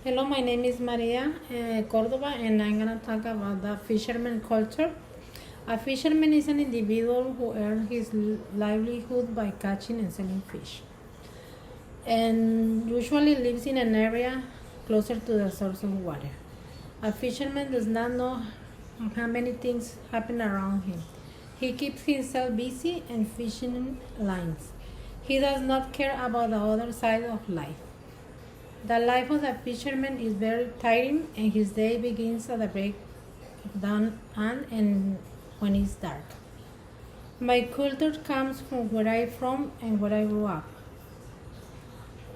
Hello, my name is Maria Cordova, and I'm going to talk about the fisherman culture. A fisherman is an individual who earns his livelihood by catching and selling fish, and usually lives in an area closer to the source of water. A fisherman does not know how many things happen around him. He keeps himself busy and fishing lines. He does not care about the other side of life. The life of the fisherman is very tiring, and his day begins at the break of dawn and when it's dark. My culture comes from where I'm from and where I grew up.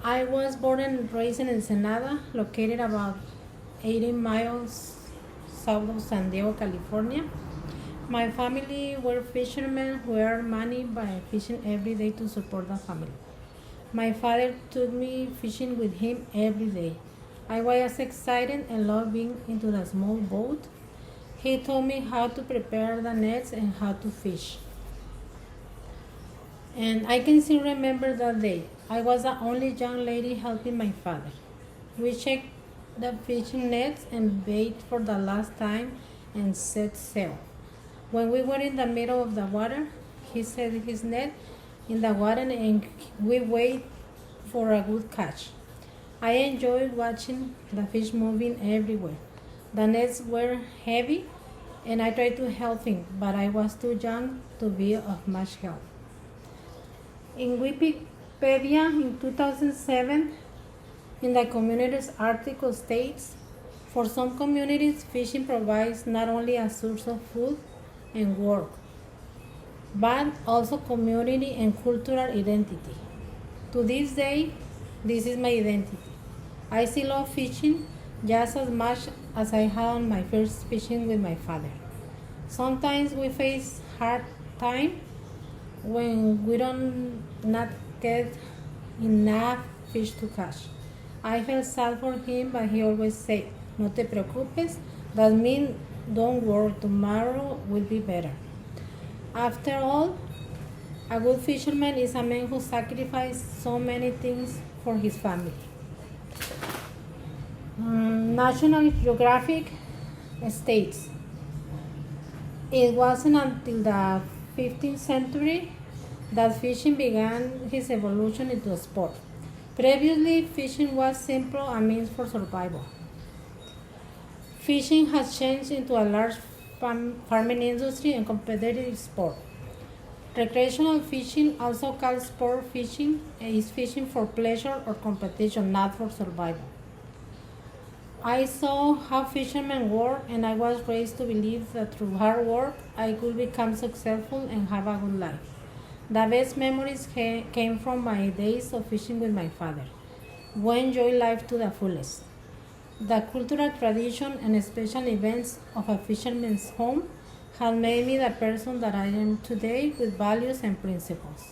I was born and raised in Ensenada, located about 80 miles south of San Diego, California. My family were fishermen who earned money by fishing every day to support the family. My father took me fishing with him every day. I was excited and loved being into the small boat. He taught me how to prepare the nets and how to fish. And I can still remember that day. I was the only young lady helping my father. We checked the fishing nets and bait for the last time and set sail. When we were in the middle of the water, he set his net in the water and we wait for a good catch. I enjoyed watching the fish moving everywhere. The nets were heavy and I tried to help him, but I was too young to be of much help. In Wikipedia in 2007, in the community's article states, for some communities, fishing provides not only a source of food and work, but also community and cultural identity. To this day, this is my identity. I still love fishing just as much as I had on my first fishing with my father. Sometimes we face hard time when we don't not get enough fish to catch. I felt sad for him, but he always said, "No te preocupes, that means don't worry, tomorrow will be better." After all, a good fisherman is a man who sacrificed so many things for his family. National Geographic states, it wasn't until the 15th century that fishing began its evolution into a sport. Previously, fishing was simply a means for survival. Fishing has changed into a large farming industry and competitive sport. Recreational fishing, also called sport fishing, is fishing for pleasure or competition, not for survival. I saw how fishermen work, and I was raised to believe that through hard work I could become successful and have a good life. The best memories came from my days of fishing with my father. We enjoyed life to the fullest. The cultural tradition and special events of a fisherman's home have made me the person that I am today with values and principles.